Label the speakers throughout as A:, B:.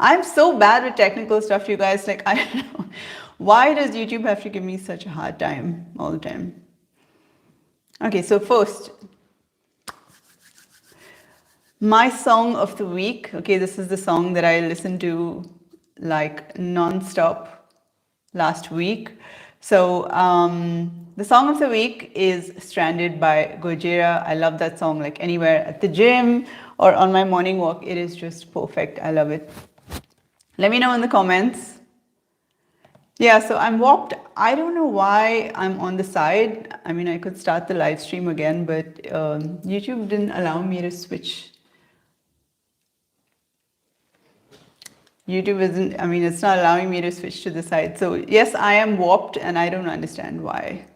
A: I'm so bad with technical stuff, you guys. Like, I don't know. Why does YouTube have to give me such a hard time all the time? Okay, so first, my song of the week. Okay, this is the song that I listened to like non-stop last week. So the song of the week is Stranded by Gojira. I love that song, like anywhere at the gym or on my morning walk. It is just perfect. I love it. Let me know in the comments. Yeah, so I'm walked. I don't know why I'm on the side. I mean, I could start the live stream again, but YouTube didn't allow me to switch. YouTube isn't, I mean, it's not allowing me to switch to the side. So yes, I am warped and I don't understand why.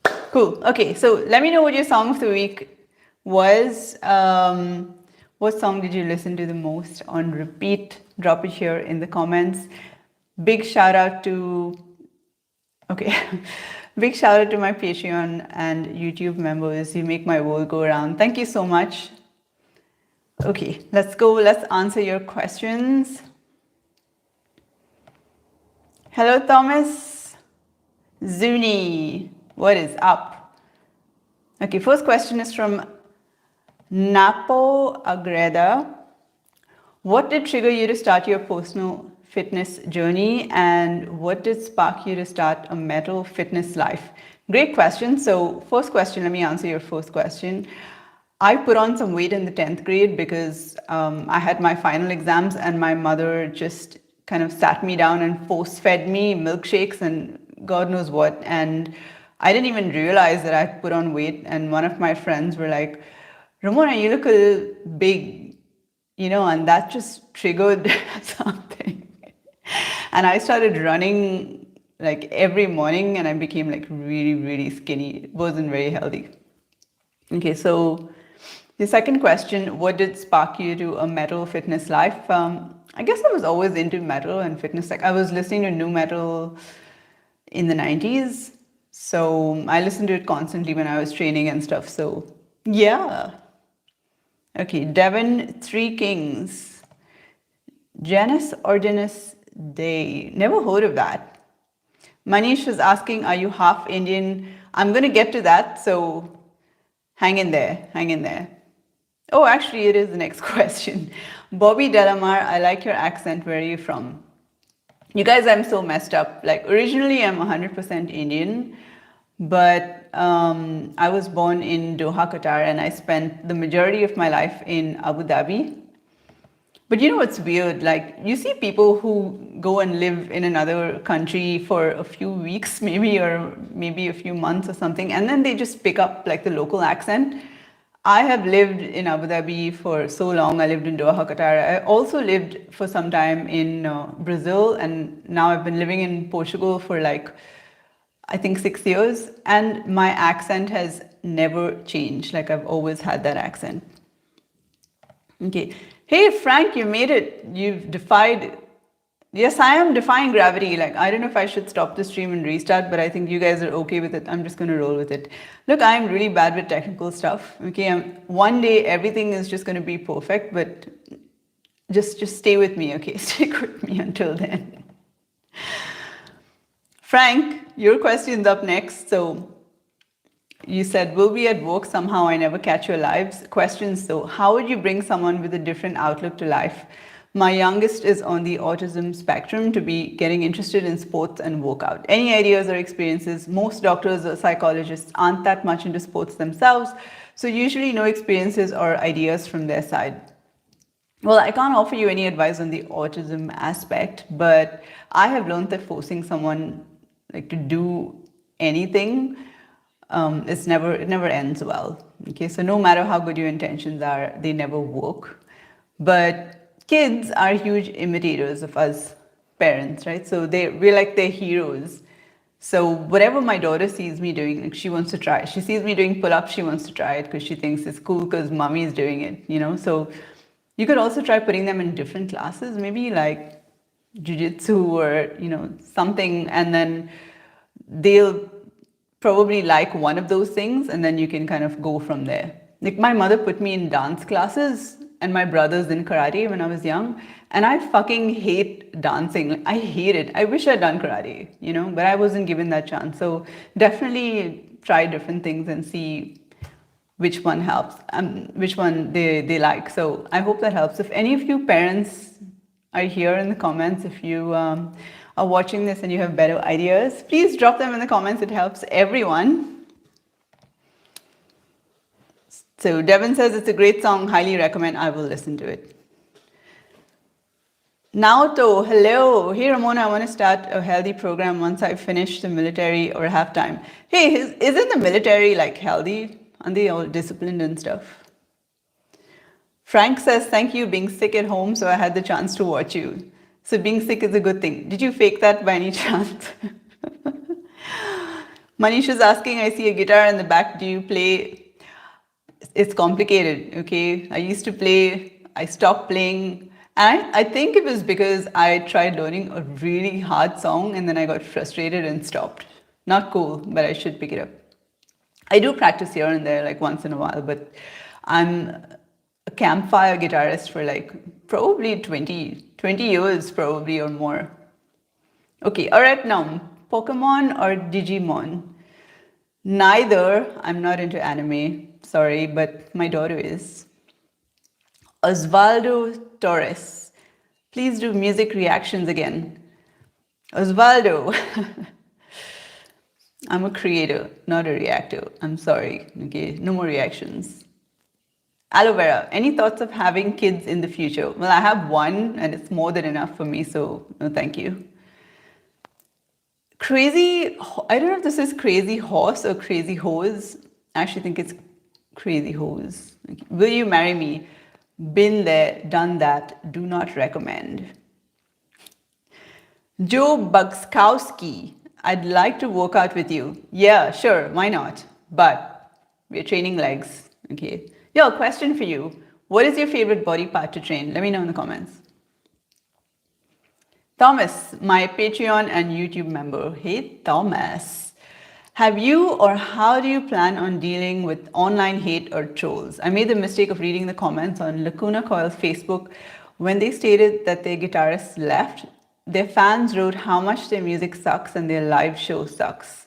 A: Cool. Okay, so let me know what your song of the week was. What song did you listen to the most on repeat? Drop it here in the comments. Big shout out to, okay, big shout out to my Patreon and YouTube members. You make my world go around. Thank you so much. Okay, let's go. Let's answer your questions. Hello, Thomas. Zuni, what is up? Okay, first question is from Napo Agreda. What did trigger you to start your personal fitness journey, and what did spark you to start a metal fitness life? Great question. So first question, let me answer your first question. I put on some weight in the 10th grade because I had my final exams and my mother just kind of sat me down and force fed me milkshakes and God knows what. And I didn't even realize that I'd put on weight. And one of my friends were like, Ramona, you look a little big, you know, and that just triggered something. And I started running like every morning and I became like really, really skinny. It wasn't very healthy. Okay, so the second question, what did spark you to a metal fitness life? I guess I was always into metal and fitness. Like I was listening to nu metal in the 90s. So I listened to it constantly when I was training and stuff. So yeah. Okay, Devon, Three Kings. Janus Ordinus Day. Never heard of that. Manish is asking, are you half Indian? I'm going to get to that. So hang in there. Hang in there. Oh, actually, it is the next question. Bobby Delamar, I like your accent. Where are you from? You guys, I'm so messed up. Like, originally, I'm 100% Indian, but I was born in Doha, Qatar, and I spent the majority of my life in Abu Dhabi. But you know what's weird? Like, you see people who go and live in another country for a few weeks, maybe, or maybe a few months or something, and then they just pick up like the local accent. I have lived in Abu Dhabi for so long. I lived in Doha, Qatar. I also lived for some time in Brazil, and now I've been living in Portugal for like, I think 6 years, and my accent has never changed. Like I've always had that accent. Okay. Hey, Frank, you made it. You've defied. Yes, I am defying gravity. Like, I don't know if I should stop the stream and restart, but I think you guys are okay with it. I'm just going to roll with it. Look, I'm really bad with technical stuff. Okay. One day, everything is just going to be perfect, but just stay with me. Okay. Stick with me until then. Frank, your question's up next. So you said, will be at work somehow, I never catch your lives. Questions though, how would you bring someone with a different outlook to life? My youngest is on the autism spectrum to be getting interested in sports and workout. Any ideas or experiences? Most doctors or psychologists aren't that much into sports themselves, so usually no experiences or ideas from their side. Well, I can't offer you any advice on the autism aspect, but I have learned that forcing someone like to do anything, it never ends well. Okay, so no matter how good your intentions are, they never work. But kids are huge imitators of us parents, right? So we're like their heroes. So whatever my daughter sees me doing, like she wants to try. She sees me doing pull-ups, she wants to try it because she thinks it's cool because mommy is doing it, you know? So you could also try putting them in different classes, maybe like jiu-jitsu or, you know, something, and then they'll probably like one of those things, and then you can kind of go from there. Like my mother put me in dance classes, and my brother's in karate when I was young. And I fucking hate dancing. Like, I hate it. I wish I'd done karate, but I wasn't given that chance. So definitely try different things and see which one helps, which one they like. So I hope that helps. If any of you parents are here in the comments, if you are watching this and you have better ideas, please drop them in the comments. It helps everyone. So Devin says it's a great song, highly recommend. I will listen to it. Naoto, hello. Hey Ramona, I want to start a healthy program once I finish the military or have time. Hey, isn't the military like healthy? Aren't they all disciplined and stuff? Frank says, thank you, being sick at home, so I had the chance to watch you. So being sick is a good thing. Did you fake that by any chance? Manish is asking, I see a guitar in the back. Do you play? It's complicated, okay? I used to play, I stopped playing. And I think it was because I tried learning a really hard song and then I got frustrated and stopped. Not cool, but I should pick it up. I do practice here and there, like once in a while, but I'm a campfire guitarist for like probably 20 years probably or more. Okay, all right, now, Pokemon or Digimon? Neither. I'm not into anime, sorry, but my daughter is. Osvaldo Torres, please do music reactions again. Osvaldo, I'm a creator, not a reactor. I'm sorry, okay, no more reactions. Aloe vera, any thoughts of having kids in the future? Well, I have one and it's more than enough for me, so no thank you. Crazy, I don't know if this is crazy horse or crazy hose. I actually think it's crazy hose. Will you marry me? Been there, done that, do not recommend. Joe Bugskowski, I'd like to work out with you. Yeah, sure, why not? But we're training legs, okay? Yo, question for you. What is your favorite body part to train? Let me know in the comments. Thomas, my Patreon and YouTube member. Hey, Thomas. Have you or how do you plan on dealing with online hate or trolls? I made the mistake of reading the comments on Lacuna Coil's Facebook when they stated that their guitarist left. Their fans wrote how much their music sucks and their live show sucks.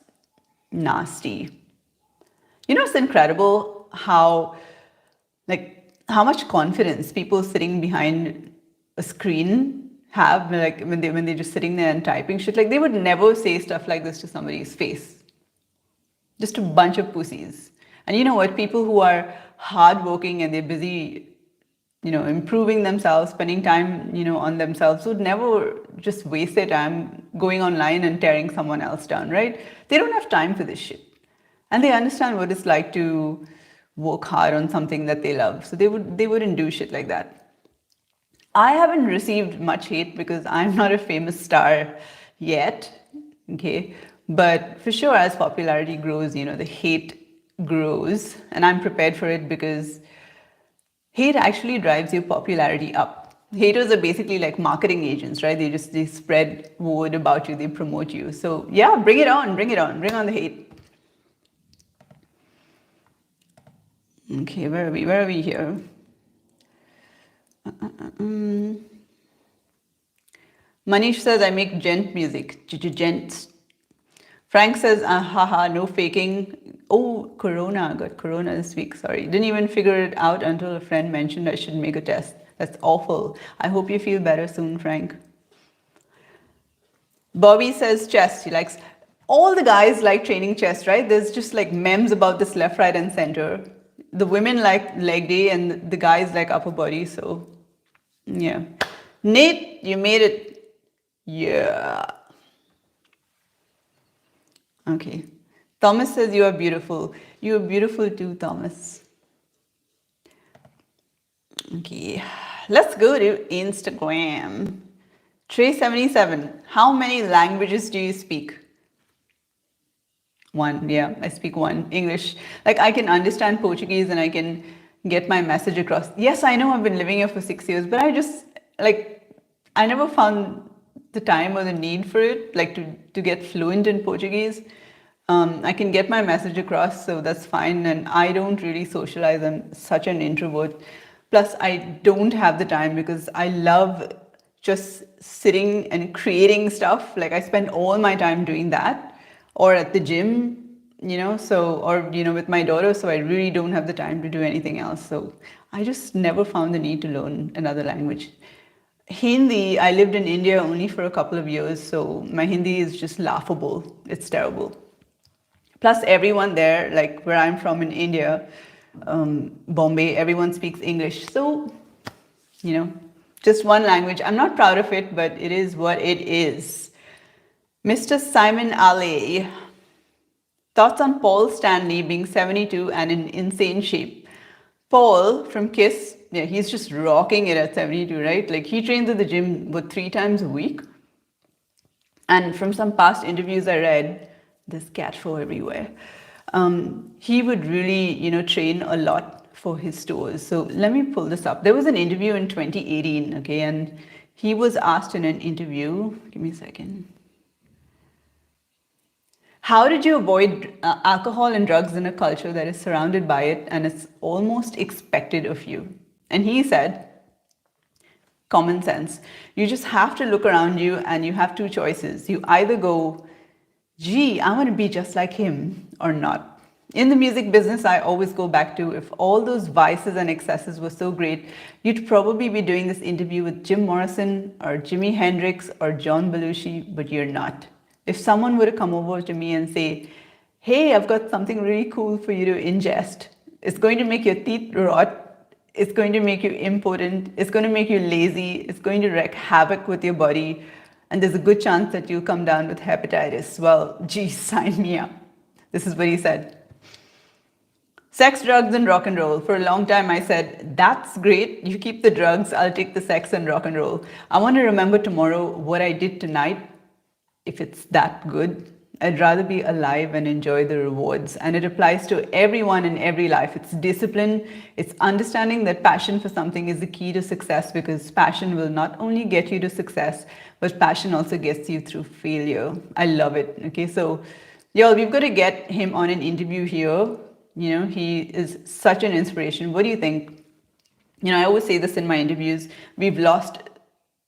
A: Nasty. It's incredible how much confidence people sitting behind a screen have, like when they're just sitting there and typing shit. Like they would never say stuff like this to somebody's face. Just a bunch of pussies. And you know what? People who are hardworking and they're busy, improving themselves, spending time, on themselves would never just waste their time going online and tearing someone else down, right? They don't have time for this shit. And they understand what it's like to work hard on something that they love. So they wouldn't do shit like that. I haven't received much hate because I'm not a famous star yet, okay? But for sure, as popularity grows, the hate grows, and I'm prepared for it because hate actually drives your popularity up. Haters are basically like marketing agents, right? They spread word about you, they promote you. So yeah, bring it on, bring on the hate. Okay, where are we here? Manish says, I make gent music. Gent. Frank says, haha, no faking. Oh, Corona. I got Corona this week. Sorry. Didn't even figure it out until a friend mentioned I should make a test. That's awful. I hope you feel better soon, Frank. Bobby says chest. He likes, all the guys like training chest, right? There's just like memes about this left, right, and center. The women like leg day and the guys like upper body. So yeah. Nate, you made it. Yeah. Okay. Thomas says you are beautiful. You are beautiful too, Thomas. Okay. Let's go to Instagram. Trey77, how many languages do you speak? One, yeah, I speak one, English. Like I can understand Portuguese and I can get my message across. Yes, I know I've been living here for 6 years, but I never found the time or the need for it, like to get fluent in Portuguese. I can get my message across, so that's fine. And I don't really socialize. I'm such an introvert. Plus, I don't have the time because I love just sitting and creating stuff. Like I spend all my time doing that or at the gym, with my daughter. So I really don't have the time to do anything else. So I just never found the need to learn another language. Hindi, I lived in India only for a couple of years. So my Hindi is just laughable. It's terrible. Plus, everyone there, like where I'm from in India, Bombay, everyone speaks English. So, you know, just one language. I'm not proud of it, but it is what it is. Mr. Simon Ali, thoughts on Paul Stanley being 72 and in insane shape? Paul from Kiss, yeah, he's just rocking it at 72, right? Like he trains at the gym, 3 times a week? And from some past interviews I read, there's cat fur everywhere. He would really, train a lot for his stores. So let me pull this up. There was an interview in 2018, okay, and he was asked in an interview. Give me a second. How did you avoid alcohol and drugs in a culture that is surrounded by it and it's almost expected of you? And he said, common sense. You just have to look around you and you have two choices. You either go, gee, I want to be just like him, or not. In the music business, I always go back to, if all those vices and excesses were so great, you'd probably be doing this interview with Jim Morrison or Jimi Hendrix or John Belushi, but you're not. If someone were to come over to me and say, hey, I've got something really cool for you to ingest, it's going to make your teeth rot, it's going to make you impotent, it's going to make you lazy, it's going to wreak havoc with your body, and there's a good chance that you'll come down with hepatitis. Well, geez, sign me up. This is what he said. Sex, drugs, and rock and roll. For a long time, I said, that's great. You keep the drugs, I'll take the sex and rock and roll. I want to remember tomorrow what I did tonight. If it's that good, I'd rather be alive and enjoy the rewards. And it applies to everyone in every life. It's discipline. It's understanding that passion for something is the key to success, because passion will not only get you to success, but passion also gets you through failure. I love it. Okay, so y'all, we've got to get him on an interview here. He is such an inspiration. What do you think? I always say this in my interviews. We've lost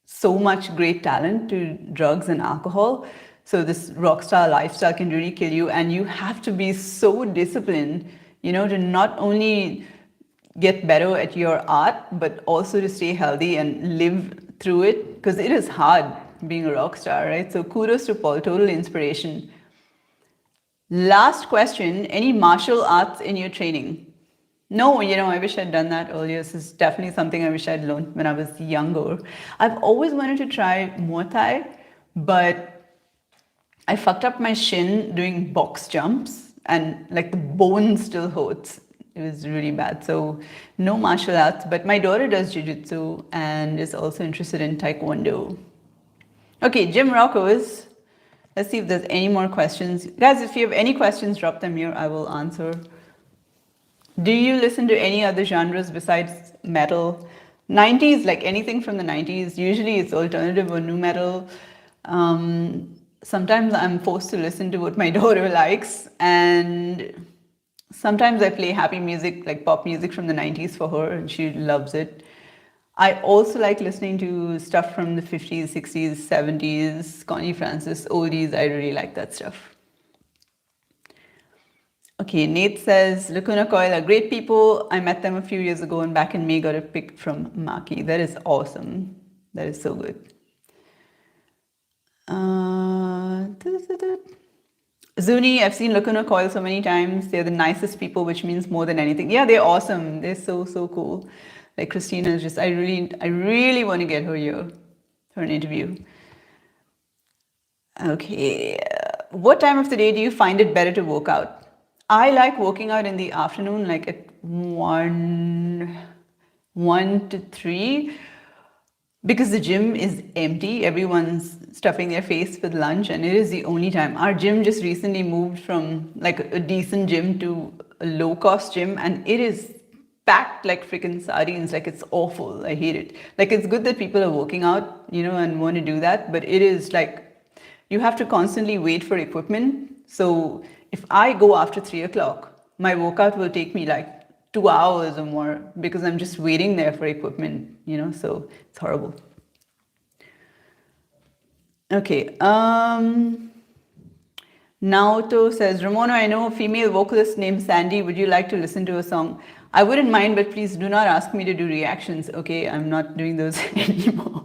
A: so much great talent to drugs and alcohol. So this rock star lifestyle can really kill you, and you have to be so disciplined, to not only get better at your art, but also to stay healthy and live through it, because it is hard being a rock star, right? So kudos to Paul, total inspiration. Last question, any martial arts in your training? No, I wish I'd done that earlier. This is definitely something I wish I'd learned when I was younger. I've always wanted to try Muay Thai, but I fucked up my shin doing box jumps, and like the bone still hurts. It was really bad. So no martial arts, but my daughter does jiu-jitsu and is also interested in taekwondo. Okay, gym rockers. Let's see if there's any more questions. Guys, if you have any questions, drop them here. I will answer. Do you listen to any other genres besides metal? 90s, like anything from the 90s. Usually it's alternative or nu metal. Sometimes I'm forced to listen to what my daughter likes. And sometimes I play happy music, like pop music from the 90s for her, and she loves it. I also like listening to stuff from the 50s, 60s, 70s, Connie Francis, oldies. I really like that stuff. Okay, Nate says, Lacuna Coil are great people. I met them a few years ago and back in May got a pic from Maki. That is awesome. That is so good. Zuni, I've seen Lacuna Coil so many times. They're the nicest people, which means more than anything. Yeah, they're awesome. They're so, so cool. Like Christina is just, I really want to get her here for an interview. Okay, what time of the day do you find it better to work out? I like working out in the afternoon, like at 1 to 3, because the gym is empty. Everyone's stuffing their face with lunch, and it is the only time. Our gym just recently moved from like a decent gym to a low-cost gym, and it is packed like freaking sardines. Like it's awful. I hate it. Like it's good that people are working out, and want to do that, but it is like you have to constantly wait for equipment. So if I go after 3 o'clock, my workout will take me like 2 hours or more because I'm just waiting there for equipment, so it's horrible. Okay. Naoto says, Ramona, I know a female vocalist named Sandy. Would you like to listen to a song? I wouldn't mind, but please do not ask me to do reactions. Okay, I'm not doing those anymore.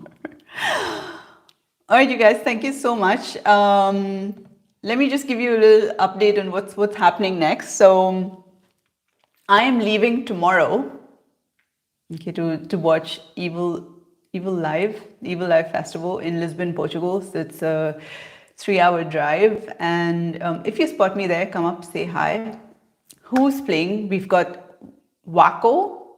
A: All right, you guys, thank you so much. Let me just give you a little update on what's happening next. So I am leaving tomorrow, okay, to watch Evil Live Festival in Lisbon, Portugal. So it's a 3-hour drive, and if you spot me there, come up, say hi. Who's playing? We've got Waco.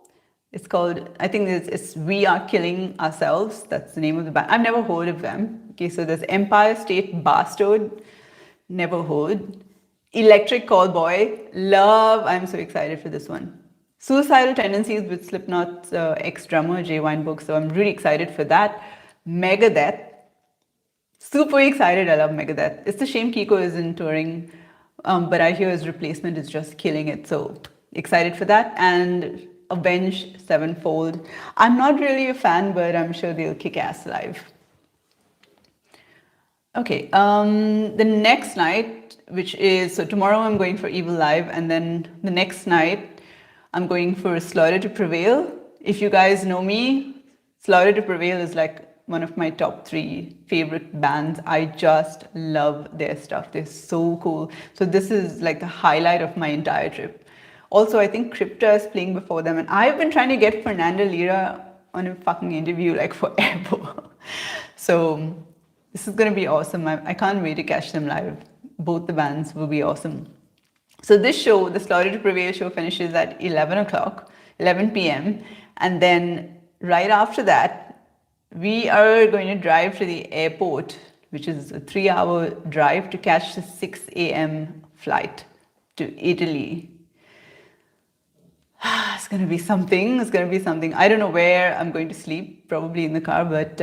A: It's called, I think it's We Are Killing Ourselves. That's the name of the band. I've never heard of them. Okay, so there's Empire State Bastard. Never heard. Electric Callboy. Love. I'm so excited for this one. Suicidal Tendencies with Slipknot's ex-drummer Jay Weinberg. So I'm really excited for that. Megadeth. Super excited. I love Megadeth. It's a shame Kiko isn't touring, but I hear his replacement is just killing it. So excited for that. And Avenged Sevenfold. I'm not really a fan, but I'm sure they'll kick ass live. Okay, the next night, which is, so tomorrow I'm going for Evil Live, and then the next night I'm going for Slaughter to Prevail. If you guys know me, Slaughter to Prevail is like one of my top 3 favorite bands. I just love their stuff. They're so cool. So this is like the highlight of my entire trip. Also, I think Crypta is playing before them, and I've been trying to get Fernanda Lira on a fucking interview like forever. So this is going to be awesome. I can't wait to catch them live. Both the bands will be awesome. So this show, the Slaughter to Prevail show, finishes at 11 p.m. And then right after that, we are going to drive to the airport, which is a 3-hour drive to catch the 6 a.m. flight to Italy. It's going to be something. It's going to be something. I don't know where I'm going to sleep, probably in the car. But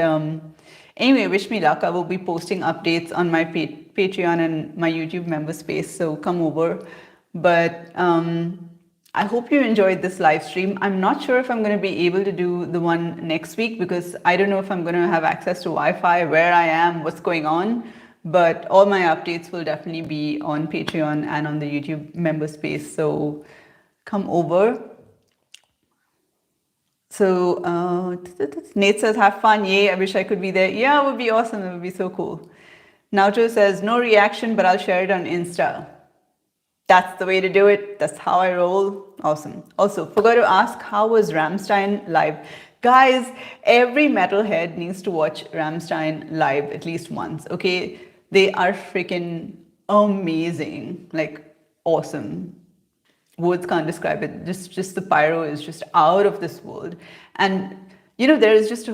A: anyway, wish me luck. I will be posting updates on my Patreon and my YouTube member space. So come over. But I hope you enjoyed this live stream. I'm not sure if I'm going to be able to do the one next week because I don't know if I'm going to have access to Wi-Fi, where I am, what's going on. But all my updates will definitely be on Patreon and on the YouTube member space. So come over. So Nate says, have fun. Yay, I wish I could be there. Yeah, it would be awesome. It would be so cool. Naoto says, no reaction, but I'll share it on Insta. That's the way to do it. That's how I roll. Awesome. Also, forgot to ask, how was Rammstein live? Guys, every metalhead needs to watch Rammstein live at least once, okay? They are freaking amazing. Like, awesome. Words can't describe it. Just the pyro is just out of this world. And, there is just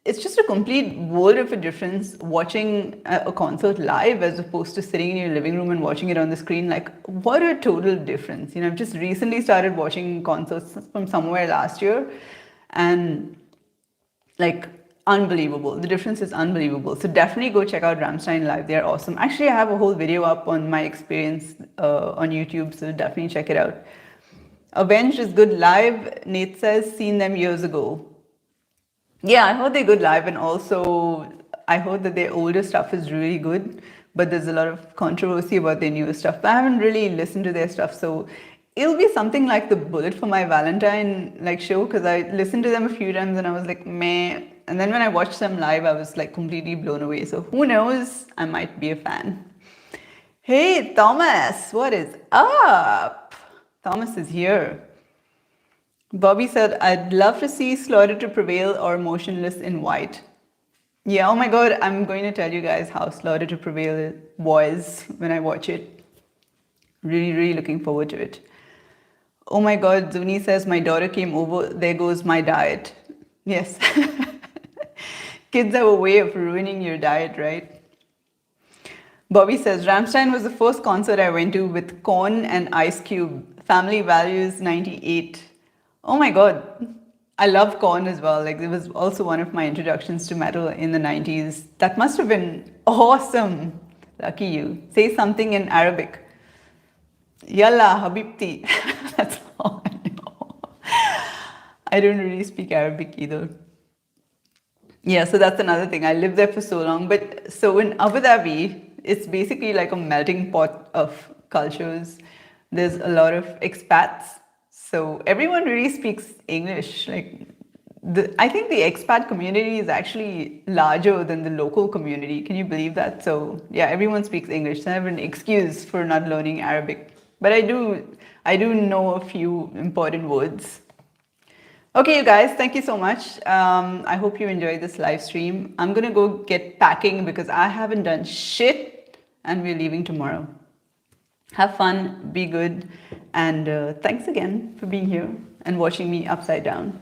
A: it's just a complete world of a difference watching a concert live as opposed to sitting in your living room and watching it on the screen. Like, what a total difference. I've just recently started watching concerts from somewhere last year, and like, unbelievable. The difference is unbelievable. So definitely go check out Rammstein live. They're awesome. Actually, I have a whole video up on my experience on YouTube, so definitely check it out. Avenged is good live. Nate says, seen them years ago. Yeah, I heard they're good live, and also I heard that their older stuff is really good, but there's a lot of controversy about their newer stuff. But I haven't really listened to their stuff, so it'll be something like the Bullet for My Valentine show, because I listened to them a few times and I was like, meh. And then when I watched them live, I was like completely blown away. So who knows? I might be a fan. Hey, Thomas, what is up? Thomas is here. Bobby said, I'd love to see Slaughter to Prevail or Motionless in White. Yeah, oh my God, I'm going to tell you guys how Slaughter to Prevail was when I watch it. Really, really looking forward to it. Oh my God, Zuni says, my daughter came over. There goes my diet. Yes. Kids have a way of ruining your diet, right? Bobby says, Rammstein was the first concert I went to with Korn and Ice Cube. Family Values 98. Oh my God. I love Korn as well. It was also one of my introductions to metal in the 90s. That must have been awesome. Lucky you. Say something in Arabic. Yalla habibti. That's all I know. I don't really speak Arabic either. Yeah, so that's another thing. I lived there for so long. But so in Abu Dhabi, it's basically like a melting pot of cultures. There's a lot of expats. So everyone really speaks English. Like I think the expat community is actually larger than the local community. Can you believe that? So yeah, everyone speaks English. So I have an excuse for not learning Arabic. But I do know a few important words. Okay, you guys, thank you so much. I hope you enjoyed this live stream. I'm gonna go get packing because I haven't done shit and we're leaving tomorrow. Have fun, be good, and thanks again for being here and watching me upside down.